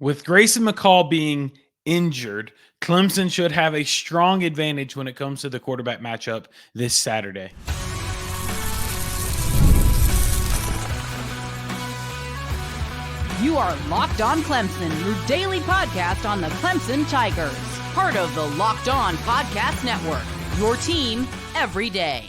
With Grayson McCall being injured, Clemson should have a strong advantage when it comes to the quarterback matchup this Saturday. You are Locked On Clemson, your daily podcast on the Clemson Tigers. Part of the Locked On Podcast Network, your team every day.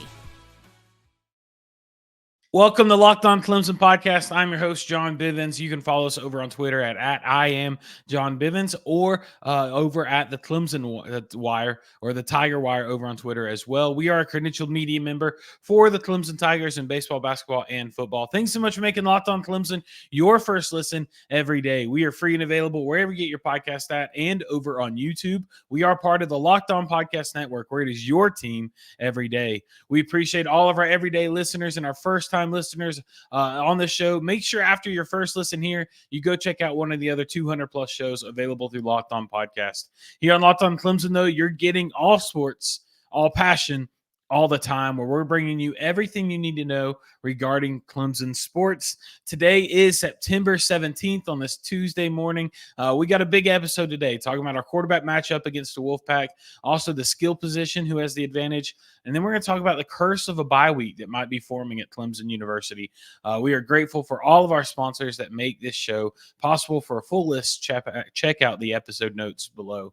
Welcome to Locked On Clemson Podcast. I'm your host, John Bivens. You can follow us over on Twitter at I am John Bivens or over at the Clemson Wire or the Tiger Wire over on Twitter as well. We are a credentialed media member for the Clemson Tigers in baseball, basketball, and football. Thanks so much for making Locked On Clemson your first listen every day. We are free and available wherever you get your podcast at and over on YouTube. We are part of the Locked On Podcast Network, where it is your team every day. We appreciate all of our everyday listeners and our first-time listeners on the show. Make sure after your first listen here, you go check out one of the other 200-plus shows available through Locked On Podcast. Here on Locked On Clemson, though, you're getting all sports, all passion, all the time, where we're bringing you everything you need to know regarding Clemson sports. Today is September 17th on this Tuesday morning. We got a big episode today talking about our quarterback matchup against the Wolfpack, also the skill position, who has the advantage, and then we're going to talk about the curse of a bye week that might be forming at Clemson University. We are grateful for all of our sponsors that make this show possible. For a full list, check out the episode notes below.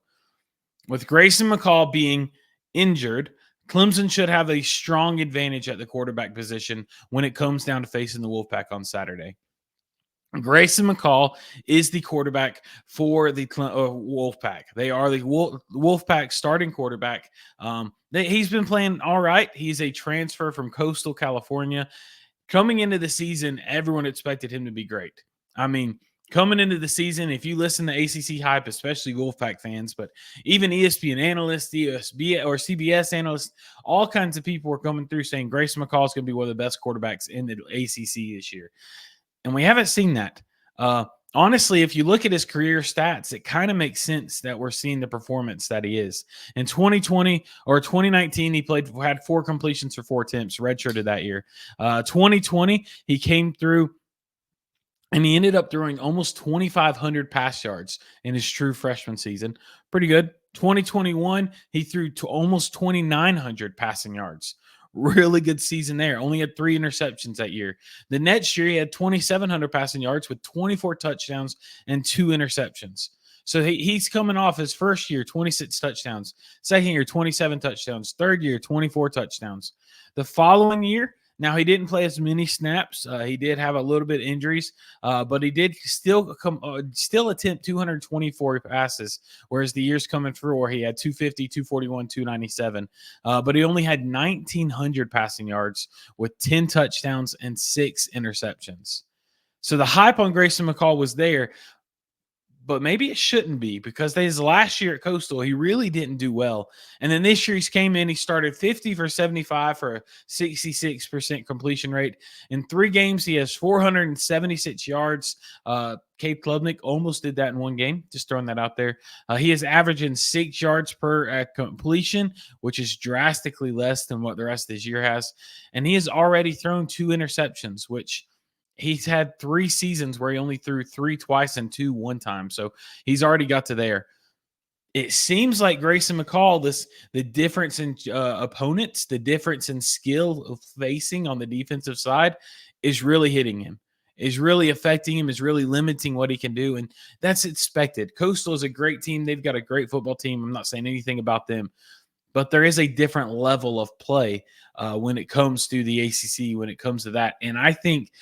With Grayson McCall being injured, Clemson should have a strong advantage at the quarterback position when it comes down to facing the Wolfpack on Saturday. Grayson McCall is the quarterback for the Wolfpack. They are the Wolfpack starting quarterback. He's been playing all right. He's a transfer from Coastal California. Coming into the season, everyone expected him to be great. I mean, coming into the season, if you listen to ACC hype, especially Wolfpack fans, but even ESPN analysts, ESB or CBS analysts, all kinds of people were coming through saying Grayson McCall is going to be one of the best quarterbacks in the ACC this year. And we haven't seen that. Honestly, if you look at his career stats, it kind of makes sense that we're seeing the performance that he is. In 2020 or 2019, he had 4 completions for 4 attempts, redshirted that year. 2020, he came through and he ended up throwing almost 2,500 pass yards in his true freshman season. Pretty good. 2021, he threw to almost 2,900 passing yards. Really good season there. Only had 3 interceptions that year. The next year, he had 2,700 passing yards with 24 touchdowns and 2 interceptions. So he's coming off his first year, 26 touchdowns. Second year, 27 touchdowns. Third year, 24 touchdowns. The following year, now, he didn't play as many snaps. He did have a little bit of injuries, but he did still attempt 224 passes, whereas the years coming through where he had 250, 241, 297. But he only had 1,900 passing yards with 10 touchdowns and 6 interceptions. So the hype on Grayson McCall was there, but maybe it shouldn't be, because his last year at Coastal, he really didn't do well. And then this year he came in, he started 50 for 75 for a 66% completion rate. In 3 games, he has 476 yards. Cade Klubnik almost did that in 1 game, just throwing that out there. He is averaging 6 yards per completion, which is drastically less than what the rest of his year has. And he has already thrown 2 interceptions, which he's had 3 seasons where he only threw 3 twice and 2 one time. So he's already got to there. It seems like Grayson McCall, the difference in opponents, the difference in skill of facing on the defensive side is really hitting him, is really affecting him, is really limiting what he can do. And that's expected. Coastal is a great team. They've got a great football team. I'm not saying anything about them. But there is a different level of play when it comes to the ACC, when it comes to that. And I think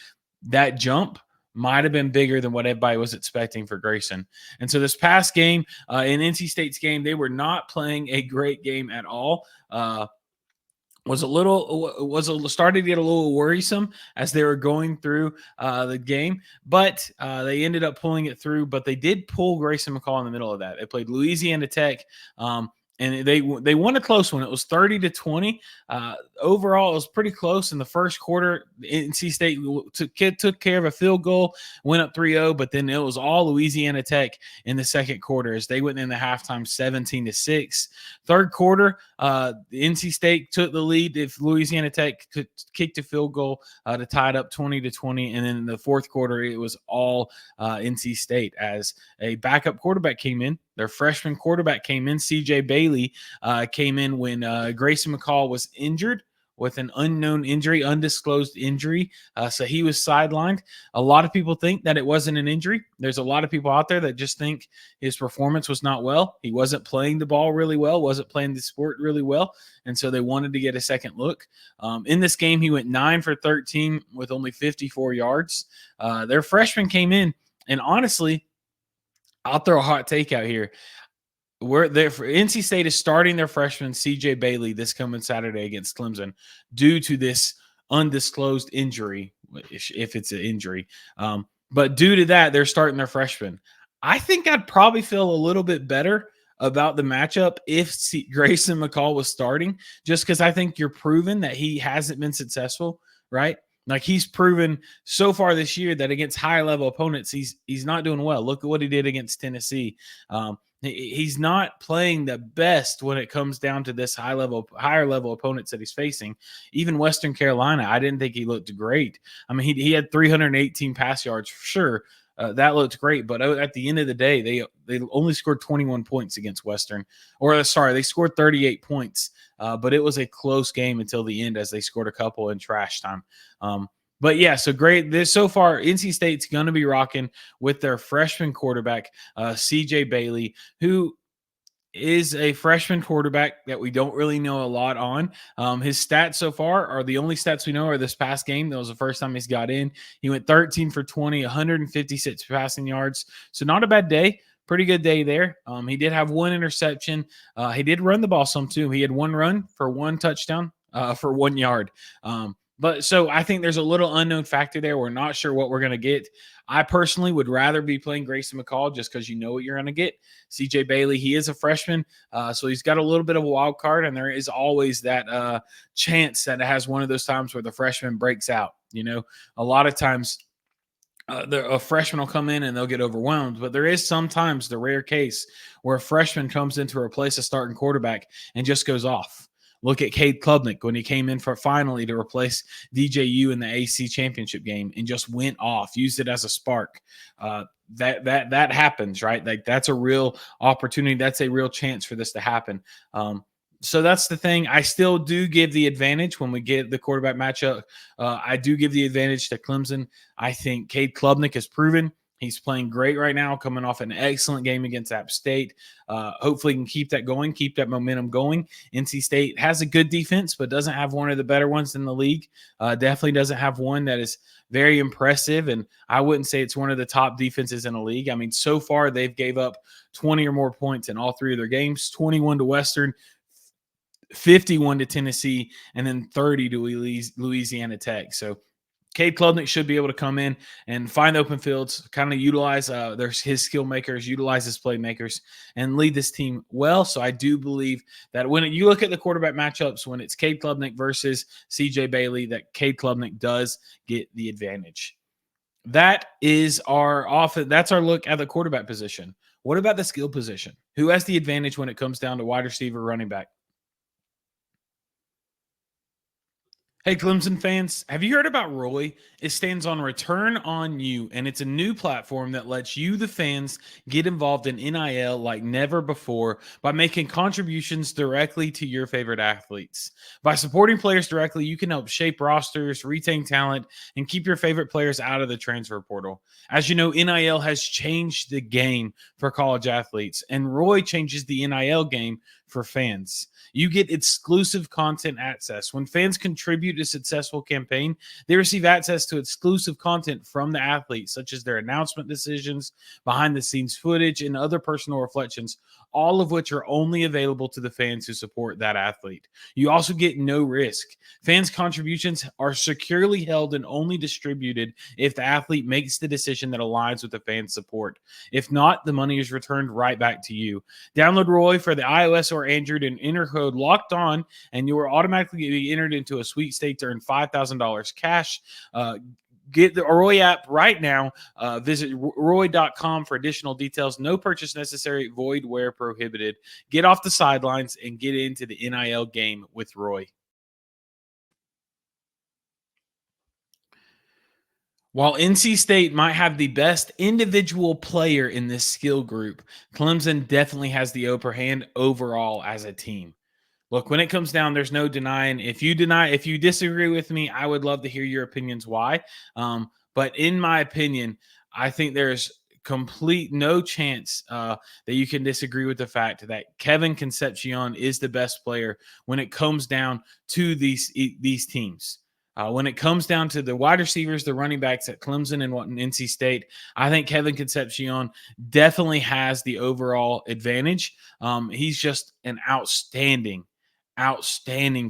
that jump might have been bigger than what everybody was expecting for Grayson. And so this past game, in NC State's game, they were not playing a great game at all. Started to get a little worrisome as they were going through the game, but they ended up pulling it through. But they did pull Grayson McCall in the middle of that. They played Louisiana Tech. and they won a close one. It was 30-20. Overall, it was pretty close. In the first quarter, NC State took care of a field goal, went up 3-0, but then it was all Louisiana Tech in the second quarter as they went in the halftime 17-6. Third quarter, NC State took the lead. If Louisiana Tech kicked a field goal to tie it up 20-20, and then in the fourth quarter, it was all NC State as a backup quarterback came in. Their freshman quarterback came in. CJ Bailey came in when Grayson McCall was injured with an unknown injury, undisclosed injury. So he was sidelined. A lot of people think that it wasn't an injury. There's a lot of people out there that just think his performance was not well. He wasn't playing the ball really well, wasn't playing the sport really well. And so they wanted to get a second look. In this game, he went 9 for 13 with only 54 yards. Their freshman came in, and honestly, I'll throw a hot take out here. NC State is starting their freshman CJ Bailey this coming Saturday against Clemson due to this undisclosed injury, if it's an injury. But due to that, they're starting their freshman. I think I'd probably feel a little bit better about the matchup if Grayson McCall was starting, just because I think you're proven that he hasn't been successful, right? Like he's proven so far this year that against higher level opponents, he's not doing well. Look at what he did against Tennessee. He's not playing the best when it comes down to this higher level opponents that he's facing. Even Western Carolina, I didn't think he looked great. I mean, he had 318 pass yards for sure. That looked great, but at the end of the day, they only scored 21 points against Western. They scored 38 points, but it was a close game until the end as they scored a couple in trash time. But yeah, so great. So far, NC State's going to be rocking with their freshman quarterback, CJ Bailey, who is a freshman quarterback that we don't really know a lot on. His stats so far are the only stats we know are this past game. That was the first time he's got in. He went 13 for 20, 156 passing yards. So not a bad day. Pretty good day there. He did have one interception. He did run the ball some too. He had one run for one touchdown for 1 yard. But so I think there's a little unknown factor there. We're not sure what we're going to get. I personally would rather be playing Grayson McCall just because you know what you're going to get. CJ Bailey, he is a freshman, so he's got a little bit of a wild card, and there is always that chance that it has one of those times where the freshman breaks out. You know, a lot of times a freshman will come in and they'll get overwhelmed, but there is sometimes the rare case where a freshman comes in to replace a starting quarterback and just goes off. Look at Cade Klubnik when he came in for finally to replace DJU in the AC championship game and just went off, used it as a spark. That happens, right? Like that's a real opportunity. That's a real chance for this to happen. So that's the thing. I still do give the advantage when we get the quarterback matchup. I do give the advantage to Clemson. I think Cade Klubnik has proven he's playing great right now, coming off an excellent game against App State. Hopefully he can keep that going, keep that momentum going. NC State has a good defense, but doesn't have one of the better ones in the league. Definitely doesn't have one that is very impressive, and I wouldn't say it's one of the top defenses in the league. I mean, so far they've gave up 20 or more points in all three of their games, 21 to Western, 51 to Tennessee, and then 30 to Louisiana Tech. So Cade Klubnik should be able to come in and find open fields, kind of utilize his skill makers, utilize his playmakers, and lead this team well. So I do believe that when you look at the quarterback matchups, when it's Cade Klubnik versus CJ Bailey, that Cade Klubnik does get the advantage. That is that's our look at the quarterback position. What about the skill position? Who has the advantage when it comes down to wide receiver, running back? Hey, Clemson fans, have you heard about Roy? It stands on Return on You, and it's a new platform that lets you, the fans, get involved in NIL like never before by making contributions directly to your favorite athletes. By supporting players directly, you can help shape rosters, retain talent, and keep your favorite players out of the transfer portal. As you know, NIL has changed the game for college athletes, and Roy changes the NIL game for fans. You get exclusive content access. When fans contribute to a successful campaign, they receive access to exclusive content from the athletes, such as their announcement decisions, behind-the-scenes footage, and other personal reflections, all of which are only available to the fans who support that athlete. You also get no risk. Fans' contributions are securely held and only distributed if the athlete makes the decision that aligns with the fan's support. If not, the money is returned right back to you. Download Roy for the iOS or injured and enter code locked on, and you will automatically be entered into a sweet state to earn $5,000 cash. Get the Roy app right now. Visit roy.com for additional details. No purchase necessary, void where prohibited. Get off the sidelines and get into the NIL game with Roy. While NC State might have the best individual player in this skill group, Clemson definitely has the upper hand overall as a team. Look, when it comes down, there's no denying. If you disagree with me, I would love to hear your opinions why. But in my opinion, I think there's complete no chance that you can disagree with the fact that Kevin Concepcion is the best player when it comes down to these teams. When it comes down to the wide receivers, the running backs at Clemson and NC State, I think Kevin Concepcion definitely has the overall advantage. He's just an outstanding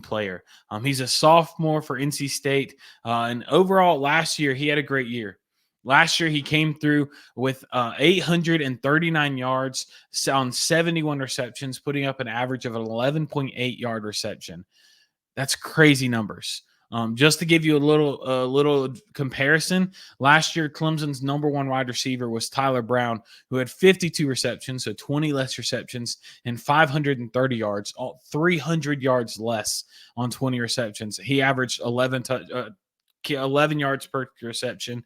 player. He's a sophomore for NC State. And overall, last year, he had a great year. Last year, he came through with 839 yards on 71 receptions, putting up an average of an 11.8 yard reception. That's crazy numbers. Just to give you a little comparison, last year Clemson's number one wide receiver was Tyler Brown, who had 52 receptions, so 20 less receptions, and 530 yards, 300 yards less on 20 receptions. He averaged 11 yards per reception.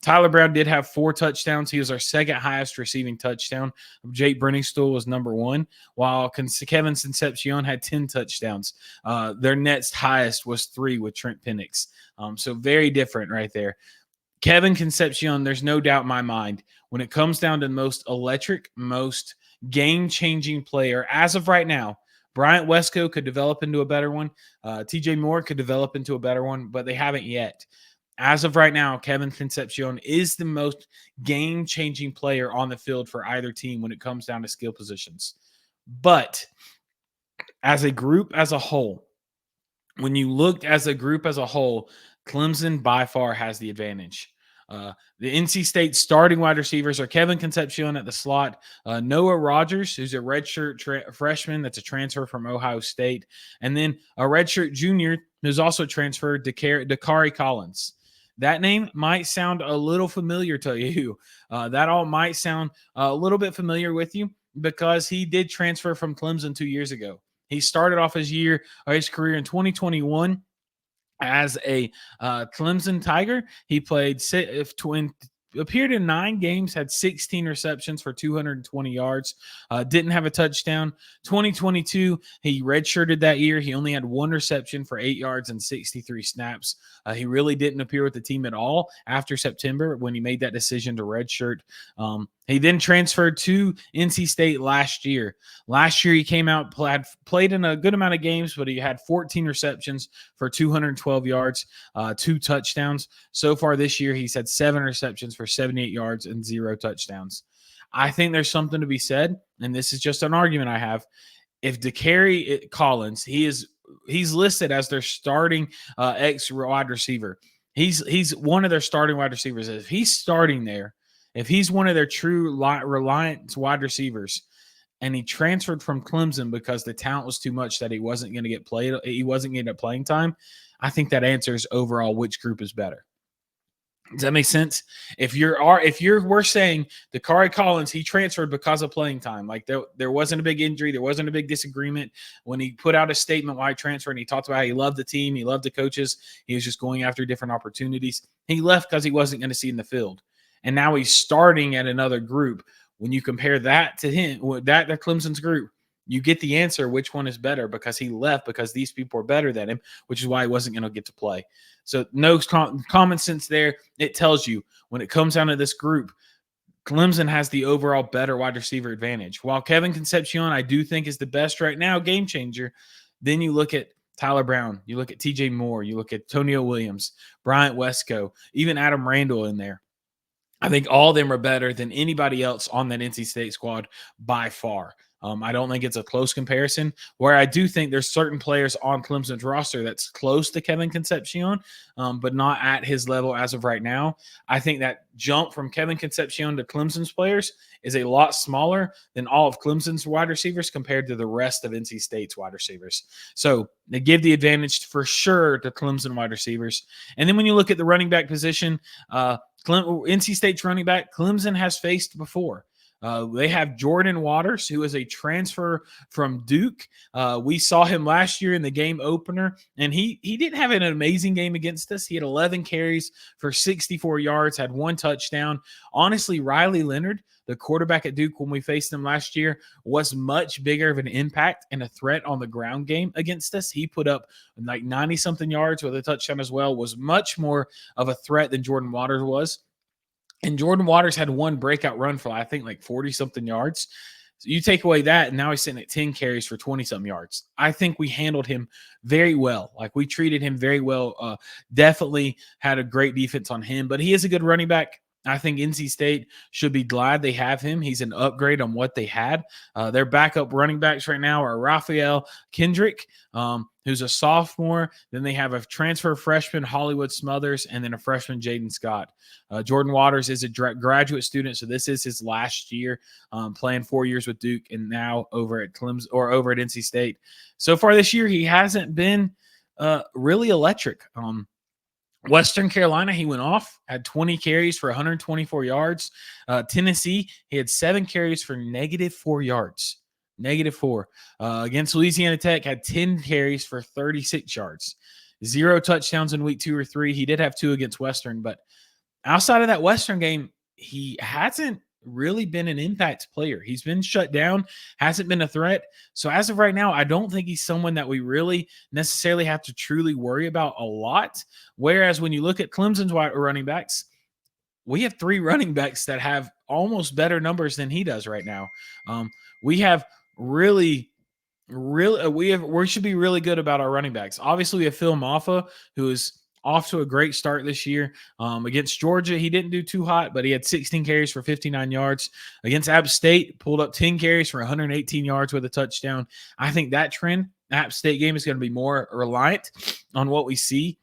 Tyler Brown did have 4 touchdowns. He was our second highest receiving touchdown. Jake Brenningstool was number 1, while Kevin Concepcion had 10 touchdowns. Their next highest was 3 with Trent Penix. So very different right there. Kevin Concepcion, there's no doubt in my mind, when it comes down to the most electric, most game-changing player as of right now, Bryant Wesco could develop into a better one. TJ Moore could develop into a better one, but they haven't yet. As of right now, Kevin Concepcion is the most game-changing player on the field for either team when it comes down to skill positions. But as a group as a whole, when you looked as a group as a whole, Clemson by far has the advantage. The NC State starting wide receivers are Kevin Concepcion at the slot, Noah Rogers, who's a redshirt freshman that's a transfer from Ohio State, and then a redshirt junior who's also transferred, Dakari Collins. That name might sound a little familiar to you. That all might sound a little bit familiar with you because he did transfer from Clemson 2 years ago. He started off his career in 2021 as a Clemson Tiger. He appeared in 9 games, had 16 receptions for 220 yards, didn't have a touchdown. 2022, he redshirted that year. He only had 1 reception for 8 yards and 63 snaps. He really didn't appear with the team at all after September when he made that decision to redshirt. He then transferred to NC State last year. Last year, he came out, played in a good amount of games, but he had 14 receptions for 212 yards, 2 touchdowns. So far this year, he's had 7 receptions for 78 yards and 0 touchdowns. I think there's something to be said, and this is just an argument I have. If Dakari Collins, he's listed as their starting wide receiver. He's one of their starting wide receivers. If he's starting there, if he's one of their true reliant wide receivers, and he transferred from Clemson because the talent was too much that he wasn't going to get played, he wasn't getting playing time, I think that answers overall which group is better. Does that make sense? If we're saying Dakari Collins, he transferred because of playing time. Like there wasn't a big injury, there wasn't a big disagreement when he put out a statement why he transferred, and he talked about how he loved the team, he loved the coaches, he was just going after different opportunities. He left because he wasn't going to see in the field. And now he's starting at another group. When you compare that to him, that to Clemson's group, you get the answer which one is better because he left because these people are better than him, which is why he wasn't going to get to play. So no common sense there. It tells you when it comes down to this group, Clemson has the overall better wide receiver advantage. While Kevin Concepcion, I do think, is the best right now, game changer, then you look at Tyler Brown, you look at TJ Moore, you look at Tonio Williams, Bryant Wesco, even Adam Randall in there. I think all of them are better than anybody else on that NC State squad by far. I don't think it's a close comparison. Where I do think there's certain players on Clemson's roster that's close to Kevin Concepcion, but not at his level as of right now. I think that jump from Kevin Concepcion to Clemson's players is a lot smaller than all of Clemson's wide receivers compared to the rest of NC State's wide receivers. So they give the advantage for sure to Clemson wide receivers. And then when you look at the running back position, NC State's running back, Clemson has faced before. They have Jordan Waters, who is a transfer from Duke. We saw him last year in the game opener, and he didn't have an amazing game against us. He had 11 carries for 64 yards, had 1 touchdown. Honestly, Riley Leonard, the quarterback at Duke when we faced him last year, was much bigger of an impact and a threat on the ground game against us. He put up like 90-something yards with a touchdown as well, was much more of a threat than Jordan Waters was. And Jordan Waters had 1 breakout run for, I think, like 40-something yards. So you take away that, and now he's sitting at 10 carries for 20-something yards. I think we handled him very well. Like, we treated him very well. Definitely had a great defense on him. But he is a good running back. I think NC State should be glad they have him. He's an upgrade on what they had. Their backup running backs right now are Raphael Kendrick, who's a sophomore. Then they have a transfer freshman, Hollywood Smothers, and then a freshman, Jaden Scott. Jordan Waters is a graduate student, so this is his last year playing 4 years with Duke and now over at Clemson or over at NC State. So far this year, he hasn't been really electric. Western Carolina, he went off, had 20 carries for 124 yards. Tennessee, he had 7 carries for -4 yards. -4. Against Louisiana Tech, had 10 carries for 36 yards. 0 touchdowns in week 2 or 3. He did have 2 against Western, but outside of that Western game, he hasn't really been an impact player. He's been shut down, hasn't been a threat. So as of right now, I don't think he's someone that we really necessarily have to truly worry about a lot. Whereas when you look at Clemson's running backs, we have 3 running backs that have almost better numbers than he does right now. We have we should be really good about our running backs. Obviously, we have Phil Maffa, who is off to a great start this year. Against Georgia, he didn't do too hot, but he had 16 carries for 59 yards. Against App State, pulled up 10 carries for 118 yards with a touchdown. I think that trend, App State game, is going to be more reliant on what we see.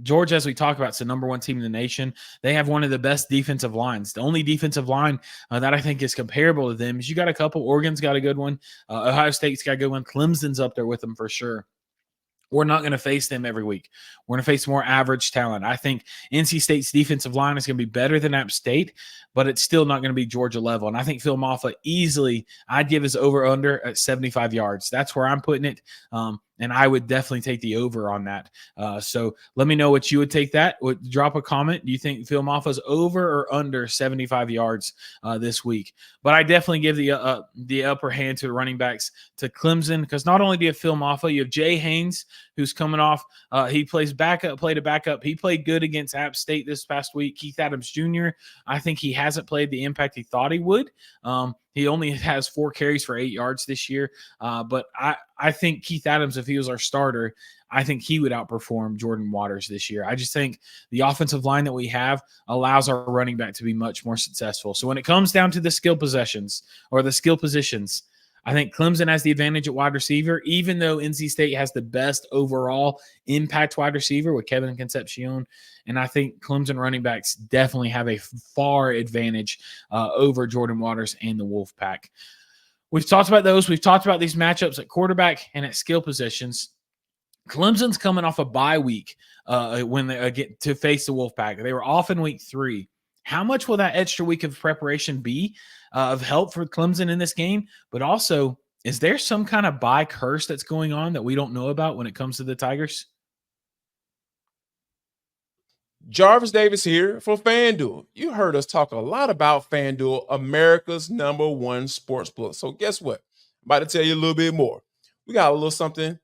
Georgia, as we talk about, is the number 1 team in the nation. They have one of the best defensive lines. The only defensive line that I think is comparable to them is you got a couple. Oregon's got a good one. Ohio State's got a good one. Clemson's up there with them for sure. We're not going to face them every week. We're going to face more average talent. I think NC State's defensive line is going to be better than App State, but it's still not going to be Georgia level. And I think Phil Maffa easily, I'd give his over-under at 75 yards. That's where I'm putting it. And I would definitely take the over on that. So let me know what you would take that. Drop a comment. Do you think Phil Maffa's over or under 75 yards this week? But I definitely give the upper hand to the running backs to Clemson, because not only do you have Phil Maffa, you have Jay Haynes, who's coming off. He played a backup. He played good against App State this past week. Keith Adams Jr., I think he hasn't played the impact he thought he would. He only has 4 carries for 8 yards this year. But I think Keith Adams, if he was our starter, I think he would outperform Jordan Waters this year. I just think the offensive line that we have allows our running back to be much more successful. So when it comes down to the skill positions, I think Clemson has the advantage at wide receiver, even though NC State has the best overall impact wide receiver with Kevin Concepcion. And I think Clemson running backs definitely have a far advantage over Jordan Waters and the Wolfpack. We've talked about those. We've talked about these matchups at quarterback and at skill positions. Clemson's coming off a bye week when they get to face the Wolfpack. They were off in week 3. How much will that extra week of preparation be of help for Clemson in this game? But also, is there some kind of bye curse that's going on that we don't know about when it comes to the Tigers? Jarvis Davis here for FanDuel. You heard us talk a lot about FanDuel, America's #1 sportsbook. So guess what? I'm about to tell you a little bit more. We got a little something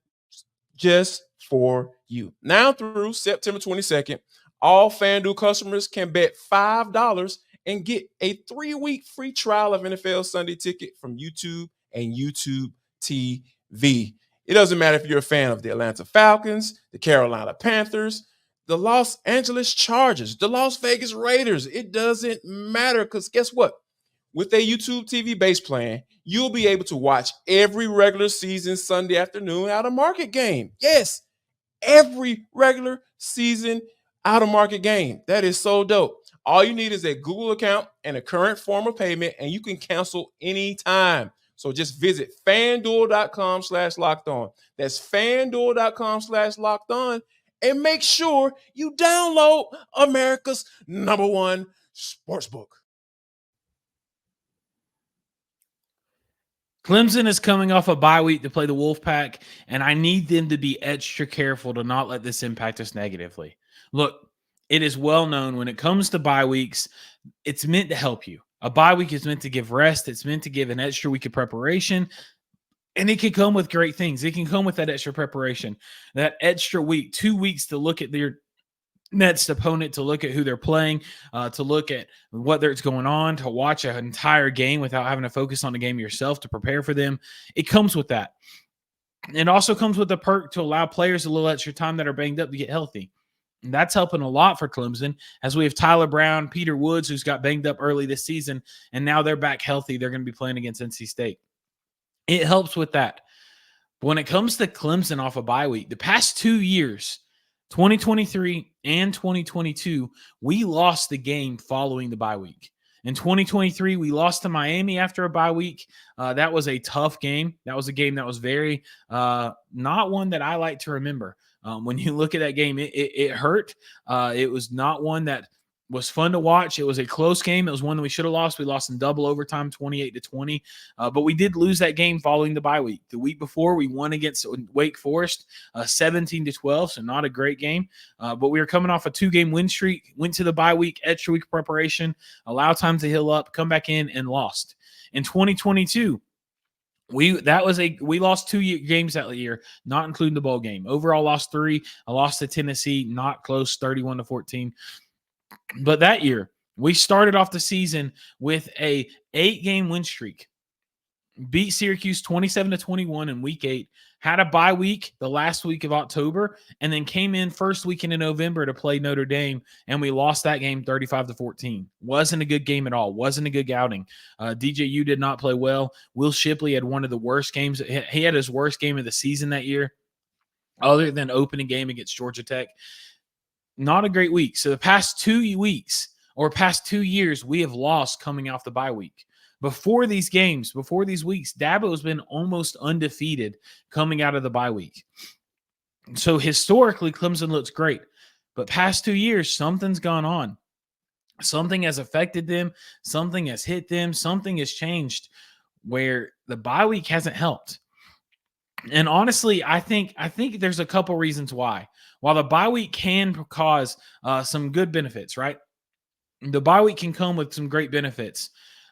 just for you. Now through September 22nd, all FanDuel customers can bet $5 and get a 3-week free trial of NFL Sunday Ticket from YouTube and YouTube TV. It doesn't matter if you're a fan of the Atlanta Falcons, the Carolina Panthers, the Los Angeles Chargers, the Las Vegas Raiders. It doesn't matter, because guess what? With a YouTube TV base plan, you'll be able to watch every regular season Sunday afternoon out-of-market game. Yes, every regular season out-of-market game. That is so dope. All you need is a Google account and a current form of payment, and you can cancel anytime. So just visit fanduel.com/lockedon. That's fanduel.com/lockedon. And make sure you download America's #1 sportsbook. Clemson is coming off a bye week to play the Wolfpack, and I need them to be extra careful to not let this impact us negatively. Look, it is well known when it comes to bye weeks, it's meant to help you. A bye week is meant to give rest. It's meant to give an extra week of preparation, and it can come with great things. It can come with that extra preparation, that extra week, 2 weeks to look at their next opponent, to look at who they're playing, to look at what's going on, to watch an entire game without having to focus on the game yourself, to prepare for them. It comes with that. It also comes with the perk to allow players a little extra time that are banged up to get healthy. And that's helping a lot for Clemson, as we have Tyler Brown, Peter Woods, who's got banged up early this season, and now they're back healthy. They're going to be playing against NC State. It helps with that. But when it comes to Clemson off a bye week, the past 2 years, 2023 and 2022, we lost the game following the bye week. In 2023, we lost to Miami after a bye week. That was a tough game. That was a game that was very not one that I like to remember. When you look at that game, it hurt. It was not one that was fun to watch. It was a close game. It was one that we should have lost. We lost in double overtime, 28-20. But we did lose that game following the bye week. The week before, we won against Wake Forest, 17-12. So not a great game. But we were coming off a 2-game win streak. Went to the bye week, extra week of preparation, allow time to heal up, come back in, and lost. In 2022. We lost 2 games that year, not including the bowl game. Overall, lost 3. I lost to Tennessee, not close, 31-14. But that year, we started off the season with a 8-game win streak. Beat Syracuse 27-21 in week 8. Had a bye week the last week of October, and then came in first weekend in November to play Notre Dame, and we lost that game 35-14. Wasn't a good game at all. Wasn't a good outing. DJU did not play well. Will Shipley had one of the worst games. He had his worst game of the season that year, other than opening game against Georgia Tech. Not a great week. So the past 2 weeks or past 2 years, we have lost coming off the bye week. Before these games, before these weeks, Dabo has been almost undefeated coming out of the bye week. So historically, Clemson looks great. But past 2 years, something's gone on. Something has affected them. Something has hit them. Something has changed where the bye week hasn't helped. And honestly, I think there's a couple reasons why. While the bye week can cause some good benefits, right? The bye week can come with some great benefits.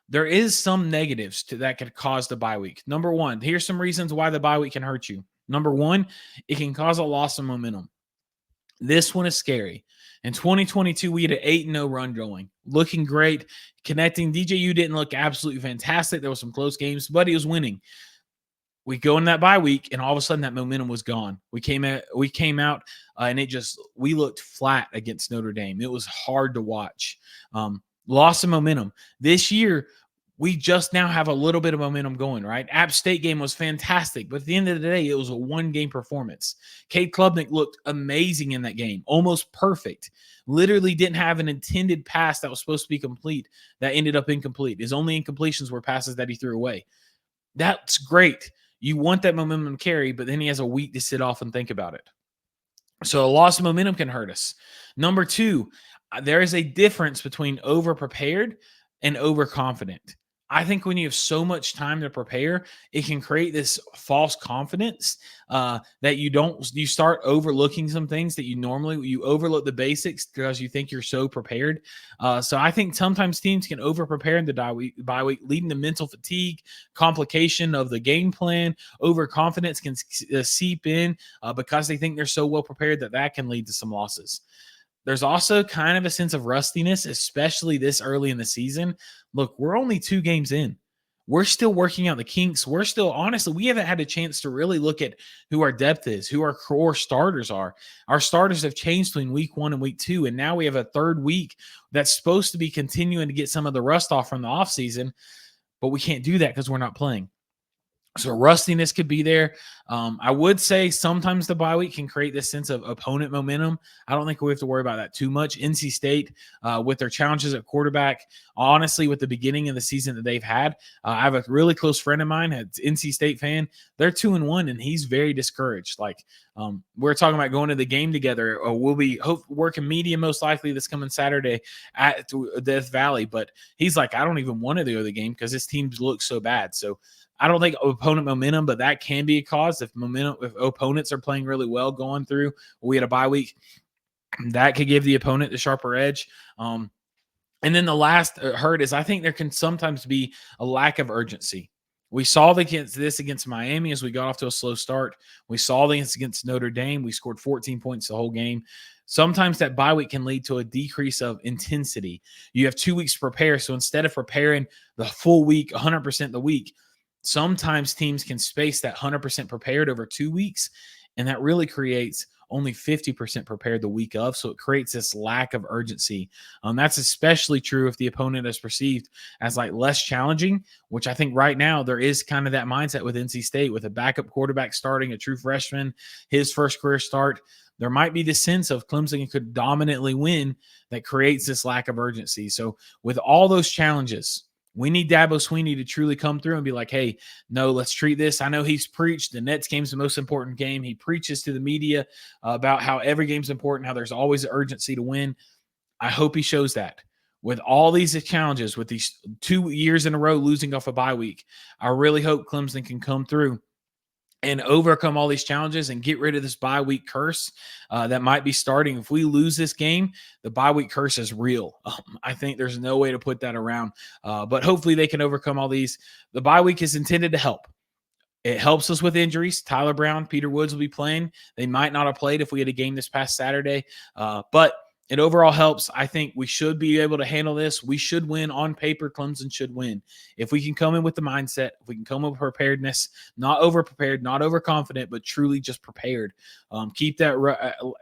There is some negatives that could cause the bye week. Number one, here's some reasons why the bye week can hurt you. Number one, it can cause a loss of momentum. This one is scary. In 2022, we had an 8-0 run going, looking great, connecting. DJU didn't look absolutely fantastic. There were some close games, but he was winning. We go in that bye week, and all of a sudden that momentum was gone. We came out, and we looked flat against Notre Dame. It was hard to watch. Loss of momentum. This year, we just now have a little bit of momentum going, right? App State game was fantastic, but at the end of the day, it was a 1-game performance. Cade Klubnik looked amazing in that game, almost perfect. Literally didn't have an intended pass that was supposed to be complete that ended up incomplete. His only incompletions were passes that he threw away. That's great. You want that momentum carry, but then he has a week to sit off and think about it. So a loss of momentum can hurt us. Number two, there is a difference between over-prepared and overconfident. I think when you have so much time to prepare, it can create this false confidence that you start overlooking some things that you overlook the basics because you think you're so prepared. So I think sometimes teams can over-prepare in the bye week, leading to mental fatigue, complication of the game plan. Overconfidence can seep in because they think they're so well prepared that can lead to some losses. There's also kind of a sense of rustiness, especially this early in the season. Look, we're only 2 games in. We're still working out the kinks. We're still, honestly, we haven't had a chance to really look at who our depth is, who our core starters are. Our starters have changed between week 1 and week 2, and now we have a third week that's supposed to be continuing to get some of the rust off from the offseason, but we can't do that because we're not playing. So rustiness could be there. I would say sometimes the bye week can create this sense of opponent momentum. I don't think we have to worry about that too much. NC State, with their challenges at quarterback, honestly, with the beginning of the season that they've had, I have a really close friend of mine, an NC State fan. They're 2-1, and he's very discouraged. Like, we're talking about going to the game together. We'll be working media most likely this coming Saturday at Death Valley. But he's like, I don't even want to go to the game because this team looks so bad. So I don't think opponent momentum, but that can be a cause if opponents are playing really well going through. We had a bye week that could give the opponent the sharper edge. And then the last hurt is I think there can sometimes be a lack of urgency. We saw this against Miami as we got off to a slow start. We saw this against Notre Dame. We scored 14 points the whole game. Sometimes that bye week can lead to a decrease of intensity. You have 2 weeks to prepare. So instead of preparing the full week, 100% the week, sometimes teams can space that 100% prepared over 2 weeks, and that really creates only 50% prepared the week of. So it creates this lack of urgency. That's especially true if the opponent is perceived as like less challenging, which I think right now there is kind of that mindset with NC State with a backup quarterback starting, a true freshman, his first career start. There might be this sense of Clemson could dominantly win that creates this lack of urgency. So with all those challenges, we need Dabo Swinney to truly come through and be like, hey, no, let's treat this. I know he's preached the Nets game's the most important game. He preaches to the media about how every game's important, how there's always an urgency to win. I hope he shows that. With all these challenges, with these 2 years in a row losing off a bye week, I really hope Clemson can come through and overcome all these challenges and get rid of this bye week curse that might be starting. If we lose this game, the bye week curse is real. I think there's no way to put that around. But hopefully they can overcome all these. The bye week is intended to help. It helps us with injuries. Tyler Brown, Peter Woods will be playing. They might not have played if we had a game this past Saturday. But it overall helps. I think we should be able to handle this. We should win on paper. Clemson should win. If we can come in with the mindset, if we can come up with preparedness, not over-prepared, not overconfident, but truly just prepared. Keep that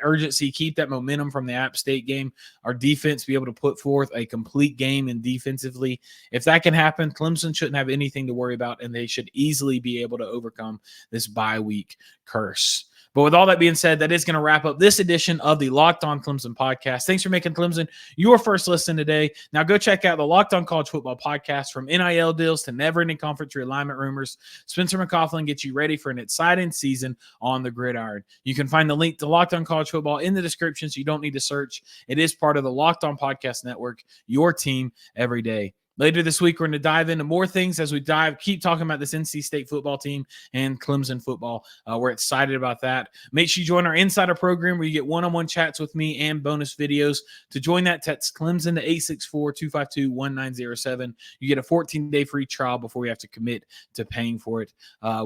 urgency, keep that momentum from the App State game. Our defense be able to put forth a complete game and defensively. If that can happen, Clemson shouldn't have anything to worry about, and they should easily be able to overcome this bye week curse. But with all that being said, that is going to wrap up this edition of the Locked On Clemson podcast. Thanks for making Clemson your first listen today. Now go check out the Locked On College Football podcast. From NIL deals to never-ending conference realignment rumors, Spencer McCaughlin gets you ready for an exciting season on the gridiron. You can find the link to Locked On College Football in the description, so you don't need to search. It is part of the Locked On Podcast Network, your team every day. Later this week, we're going to dive into more things as we keep talking about this NC State football team and Clemson football. We're excited about that. Make sure you join our Insider program where you get one-on-one chats with me and bonus videos. To join that, text Clemson to 864-252-1907. You get a 14-day free trial before you have to commit to paying for it.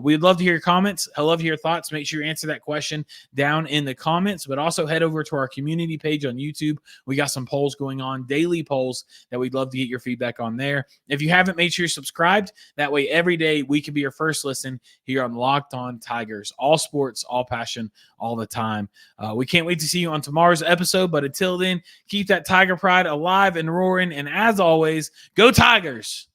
We'd love to hear your comments. I love to hear your thoughts. Make sure you answer that question down in the comments, but also head over to our community page on YouTube. We got some polls going on, daily polls that we'd love to get your feedback on there. If you haven't, made sure you're subscribed. That way every day we can be your first listen here on Locked On Tigers. All sports, all passion, all the time. We can't wait to see you on tomorrow's episode, but until then, keep that Tiger pride alive and roaring. And as always, go Tigers!